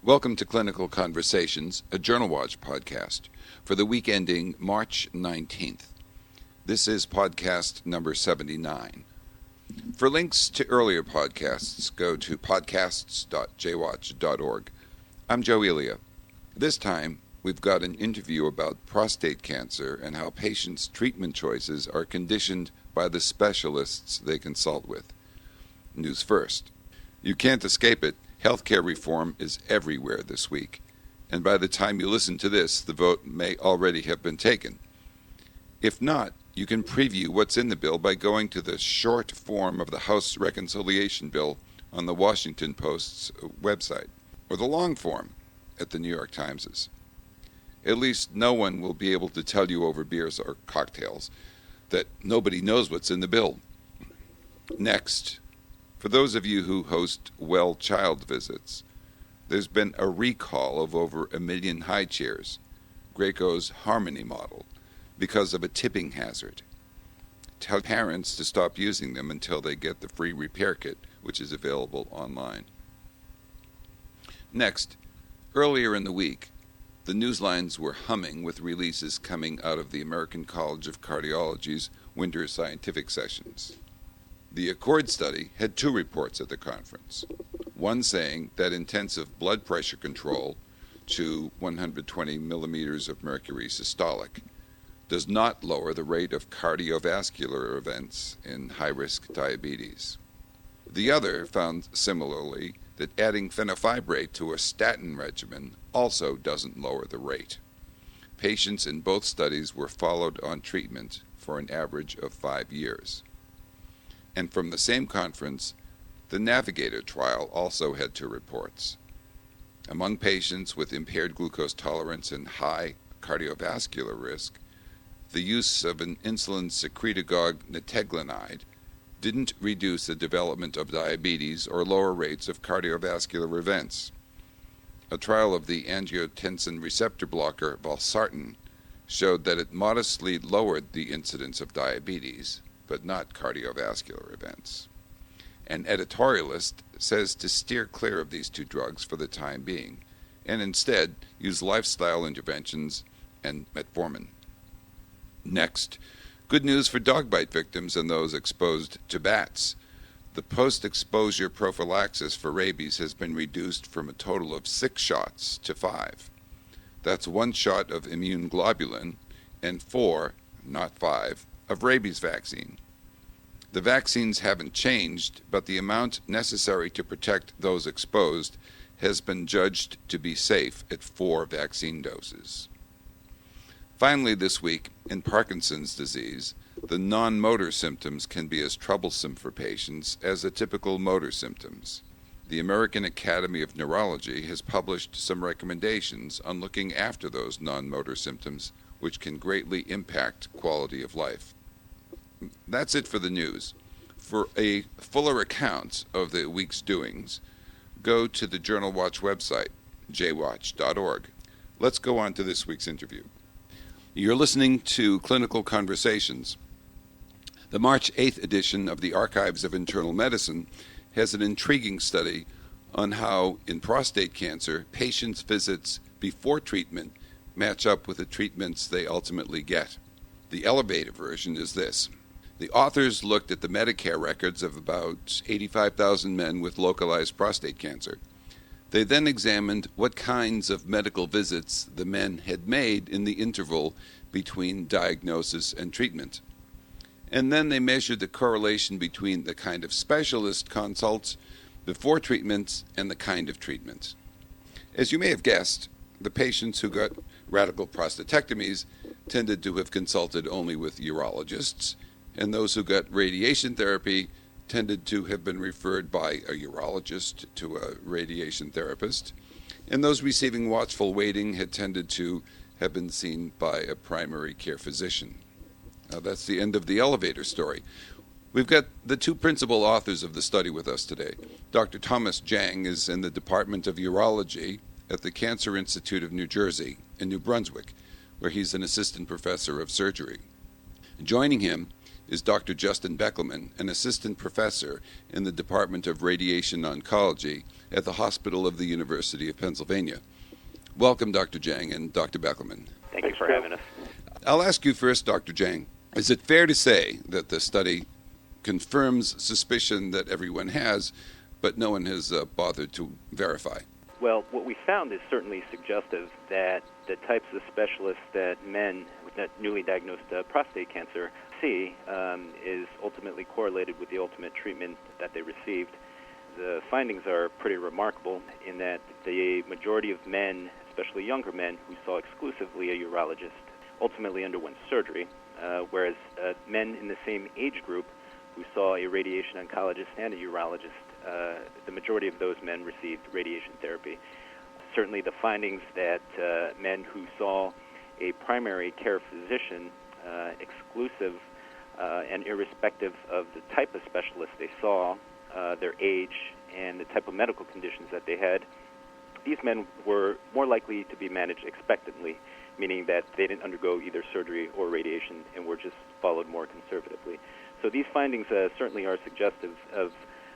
Welcome to Clinical Conversations, a Journal Watch podcast for the week ending March 19th. This is podcast number 79. For links to earlier podcasts, go to podcasts.jwatch.org. I'm Joe Elia. This time, we've got an interview about prostate cancer and how patients' treatment choices are conditioned by the specialists they consult with. News first. You can't escape it. Healthcare reform is everywhere this week, and by the time you listen to this, the vote may already have been taken. If not, you can preview what's in the bill by going to the short form of the House Reconciliation Bill on the Washington Post's website, or the long form at the New York Times's. At least no one will be able to tell you over beers or cocktails that nobody knows what's in the bill. Next, for those of you who host well child visits, there's been a recall of over 1 million high chairs, Graco's Harmony model, because of a tipping hazard. Tell parents to stop using them until they get the free repair kit, which is available online. Next, earlier in the week, the newslines were humming with releases coming out of the American College of Cardiology's winter scientific sessions. The ACCORD study had 2 reports at the conference, one saying that intensive blood pressure control to 120 millimeters of mercury systolic does not lower the rate of cardiovascular events in high-risk diabetes. The other found similarly that adding fenofibrate to a statin regimen also doesn't lower the rate. Patients in both studies were followed on treatment for an average of 5 years. And from the same conference, the Navigator trial also had 2 reports. Among patients with impaired glucose tolerance and high cardiovascular risk, the use of an insulin secretagogue neteglenide didn't reduce the development of diabetes or lower rates of cardiovascular events. A trial of the angiotensin receptor blocker valsartan showed that it modestly lowered the incidence of diabetes, but not cardiovascular events. An editorialist says to steer clear of these 2 drugs for the time being, and instead use lifestyle interventions and metformin. Next, good news for dog bite victims and those exposed to bats. The post-exposure prophylaxis for rabies has been reduced from a total of 6 shots to 5. That's 1 shot of immune globulin and 4, not 5, of rabies vaccine. The vaccines haven't changed, but the amount necessary to protect those exposed has been judged to be safe at 4 vaccine doses. Finally this week, in Parkinson's disease, the non-motor symptoms can be as troublesome for patients as the typical motor symptoms. The American Academy of Neurology has published some recommendations on looking after those non-motor symptoms, which can greatly impact quality of life. That's it for the news. For a fuller account of the week's doings, go to the Journal Watch website, jwatch.org. Let's go on to this week's interview. You're listening to Clinical Conversations. The March 8th edition of the Archives of Internal Medicine has an intriguing study on how, in prostate cancer, patients' visits before treatment match up with the treatments they ultimately get. The elevator version is this. The authors looked at the Medicare records of about 85,000 men with localized prostate cancer. They then examined what kinds of medical visits the men had made in the interval between diagnosis and treatment. And then they measured the correlation between the kind of specialist consults before treatments and the kind of treatment. As you may have guessed, the patients who got radical prostatectomies tended to have consulted only with urologists, and those who got radiation therapy tended to have been referred by a urologist to a radiation therapist, and those receiving watchful waiting had tended to have been seen by a primary care physician. Now that's the end of the elevator story. We've got the 2 principal authors of the study with us today. Dr. Thomas Jang is in the Department of Urology at the Cancer Institute of New Jersey in New Brunswick, where he's an assistant professor of surgery. Joining him is Dr. Justin Beckelman, an assistant professor in the Department of Radiation Oncology at the Hospital of the University of Pennsylvania. Welcome, Dr. Jang and Dr. Beckelman. Thank you for having us. I'll ask you first, Dr. Jang. Is it fair to say that the study confirms suspicion that everyone has, but no one has bothered to verify? Well, what we found is certainly suggestive that the types of specialists that men with that newly diagnosed prostate cancer see is ultimately correlated with the ultimate treatment that they received. The findings are pretty remarkable in that the majority of men, especially younger men, who saw exclusively a urologist ultimately underwent surgery, whereas men in the same age group who saw a radiation oncologist and a urologist, the majority of those men received radiation therapy. Certainly the findings that men who saw a primary care physician, exclusive and irrespective of the type of specialist they saw, their age, and the type of medical conditions that they had, these men were more likely to be managed expectantly, meaning that they didn't undergo either surgery or radiation and were just followed more conservatively. So these findings certainly are suggestive of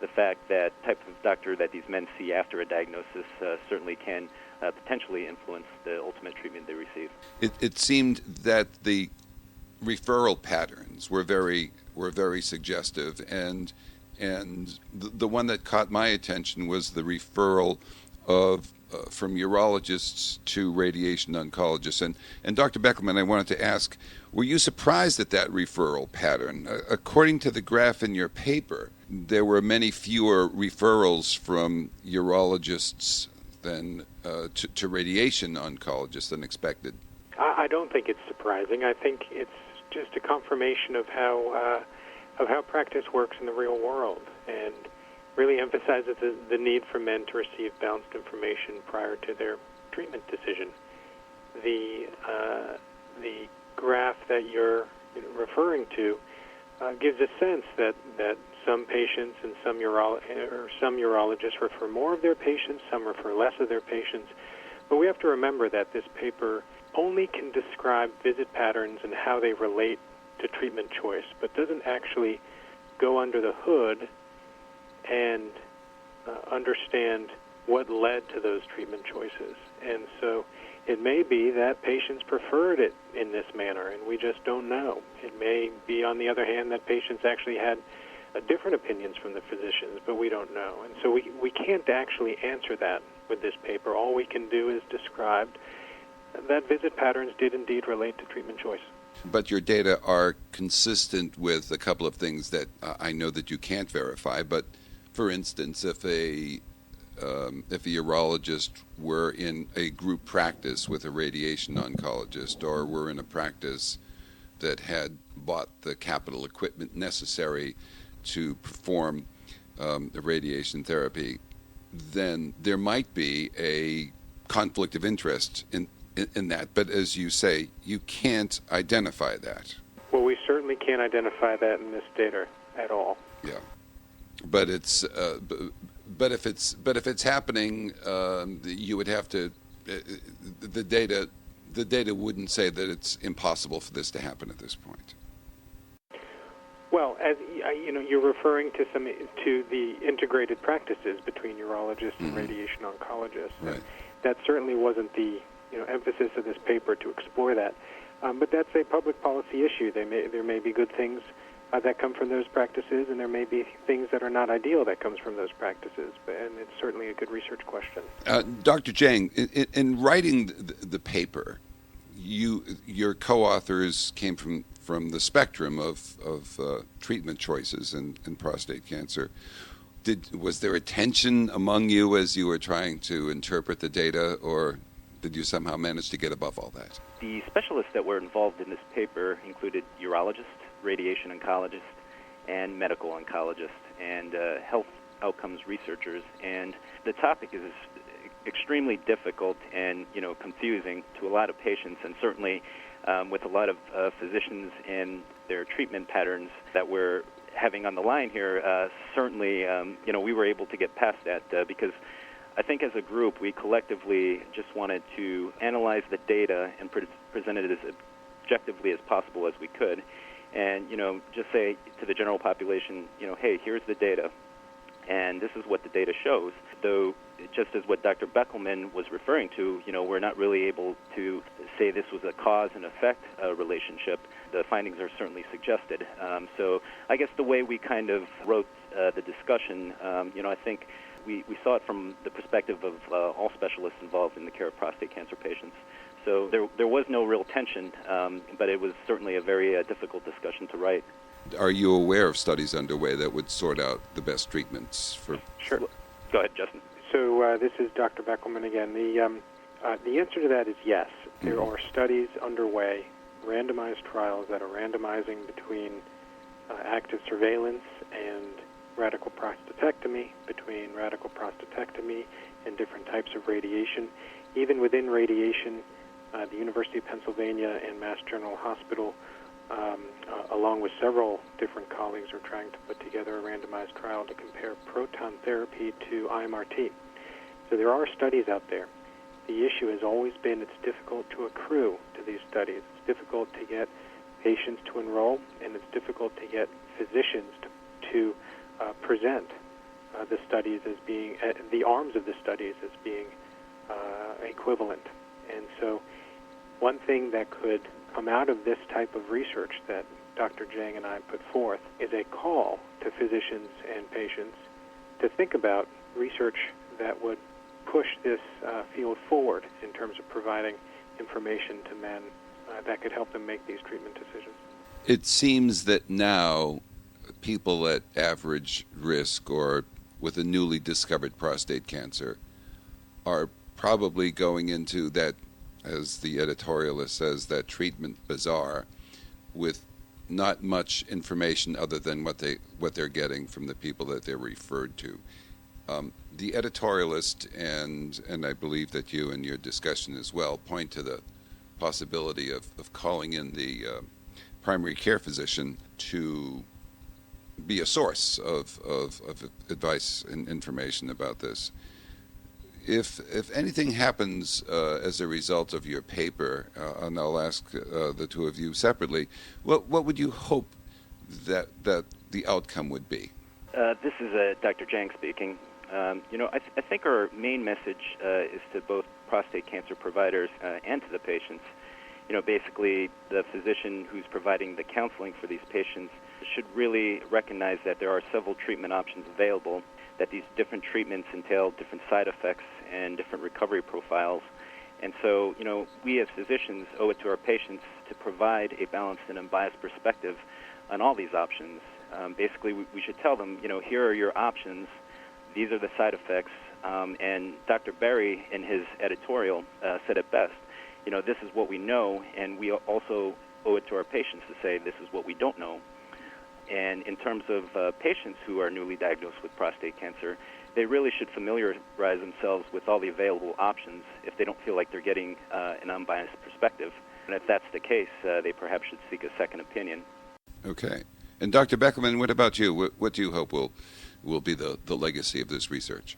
the fact that type of doctor that these men see after a diagnosis certainly can potentially influence the ultimate treatment they receive. It seemed that the referral patterns were very suggestive, and the one that caught my attention was the referral of from urologists to radiation oncologists. And Dr. Beckelman, I wanted to ask, were you surprised at that referral pattern? According to the graph in your paper, there were many fewer referrals from urologists than to radiation oncologists than expected. I don't think it's surprising. I think it's just a confirmation of how practice works in the real world, and really emphasizes the need for men to receive balanced information prior to their treatment decision. The graph that you're referring to gives a sense that some patients and some urologists refer more of their patients, some refer less of their patients. But we have to remember that this paper only can describe visit patterns and how they relate to treatment choice, but doesn't actually go under the hood and understand what led to those treatment choices. And so it may be that patients preferred it in this manner, and we just don't know. It may be, on the other hand, that patients actually had different opinions from the physicians, but we don't know. And so we can't actually answer that with this paper. All we can do is describe that visit patterns did indeed relate to treatment choice. But your data are consistent with a couple of things that I know that you can't verify. But for instance, if a urologist were in a group practice with a radiation oncologist, or were in a practice that had bought the capital equipment necessary to perform the radiation therapy, then there might be a conflict of interest in that. But as you say, you can't identify that. Well, we certainly can't identify that in this data at all. Yeah, but it's but if it's happening, you would have to. The data wouldn't say that it's impossible for this to happen at this point. Well, as you're referring to the integrated practices between urologists and radiation oncologists. Right. That certainly wasn't the emphasis of this paper to explore that, but that's a public policy issue. There may be good things that come from those practices, and there may be things that are not ideal that comes from those practices, and it's certainly a good research question. Dr. Jang, in writing the paper, your co-authors came from the spectrum of treatment choices in prostate cancer. Was there a tension among you as you were trying to interpret the data, or did you somehow manage to get above all that? The specialists that were involved in this paper included urologists, radiation oncologists, and medical oncologists, and health outcomes researchers. And the topic is extremely difficult and confusing to a lot of patients, and certainly with a lot of physicians and their treatment patterns that we're having on the line here. Certainly, we were able to get past that because I think as a group we collectively just wanted to analyze the data and present it as objectively as possible as we could. and just say to the general population, hey, here's the data, and this is what the data shows. Though, just as what Dr. Beckelman was referring to, we're not really able to say this was a cause and effect relationship. The findings are certainly suggested. So I guess the way we kind of wrote the discussion, I think we saw it from the perspective of all specialists involved in the care of prostate cancer patients. So there was no real tension, but it was certainly a very difficult discussion to write. Are you aware of studies underway that would sort out the best treatments for? Sure. Go ahead, Justin. So this is Dr. Beckelman again. The answer to that is yes. There are studies underway, randomized trials that are randomizing between active surveillance and radical prostatectomy, between radical prostatectomy and different types of radiation. Even within radiation, the University of Pennsylvania and Mass General Hospital, along with several different colleagues, are trying to put together a randomized trial to compare proton therapy to IMRT. So there are studies out there. The issue has always been it's difficult to accrue to these studies. It's difficult to get patients to enroll, and it's difficult to get physicians to present the studies as being, the arms of the studies as being equivalent. And so one thing that could come out of this type of research that Dr. Jang and I put forth is a call to physicians and patients to think about research that would push this field forward in terms of providing information to men that could help them make these treatment decisions. It seems that now people at average risk or with a newly discovered prostate cancer are probably going into that, as the editorialist says, that treatment bazaar with not much information other than what they're getting from the people that they're referred to. The editorialist, and I believe that you in your discussion as well, point to the possibility of calling in the primary care physician to be a source of advice and information about this. If anything happens as a result of your paper, and I'll ask the two of you separately, what would you hope that the outcome would be? This is Dr. Jang speaking. I think our main message is to both prostate cancer providers and to the patients. Basically, the physician who's providing the counseling for these patients should really recognize that there are several treatment options available, that these different treatments entail different side effects and different recovery profiles. And so, we as physicians owe it to our patients to provide a balanced and unbiased perspective on all these options. Basically, we should tell them, here are your options, these are the side effects, and Dr. Berry, in his editorial, said it best. This is what we know, and we also owe it to our patients to say this is what we don't know. And in terms of patients who are newly diagnosed with prostate cancer, they really should familiarize themselves with all the available options if they don't feel like they're getting an unbiased perspective. And if that's the case, they perhaps should seek a second opinion. Okay. And Dr. Beckelman, what about you? What do you hope will be the legacy of this research?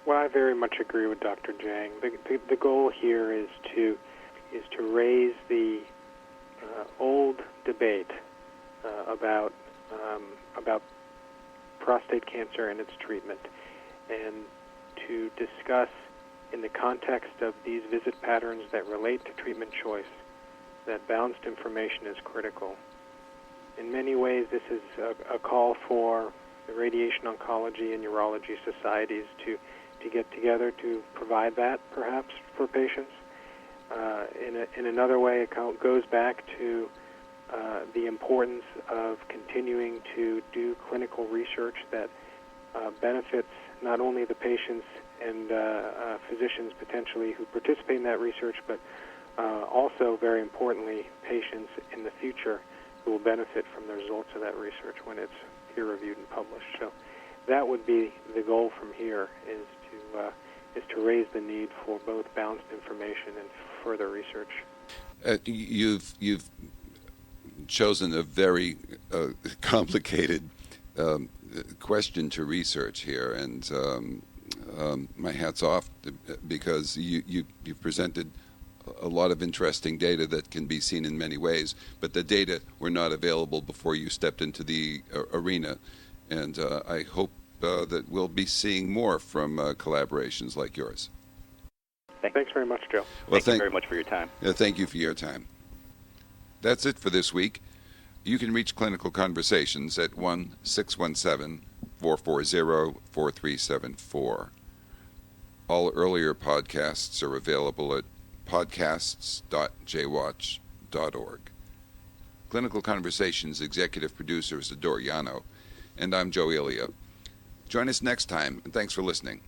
Well, I very much agree with Dr. Jang. The goal here is to raise the old debate about prostate cancer and its treatment, and to discuss in the context of these visit patterns that relate to treatment choice that balanced information is critical. In many ways, this is a call for the radiation oncology and urology societies to get together to provide that, perhaps, for patients. In another way, it goes back to the importance of continuing to do clinical research that benefits not only the patients and physicians potentially who participate in that research, but also, very importantly, patients in the future who will benefit from the results of that research when it's peer-reviewed and published. So that would be the goal from here, is to raise the need for both balanced information and further research. You've chosen a very complicated question to research here, and my hat's off, because you've presented a lot of interesting data that can be seen in many ways, but the data were not available before you stepped into the arena. And I hope that we'll be seeing more from collaborations like yours. Thanks very much, Joe. Thank you very much for your time. Thank you for your time. That's it for this week. You can reach Clinical Conversations at 1-617-440-4374. All earlier podcasts are available at podcasts.jwatch.org. Clinical Conversations executive producer is Adore Yano, and I'm Joe Elia. Join us next time, and thanks for listening.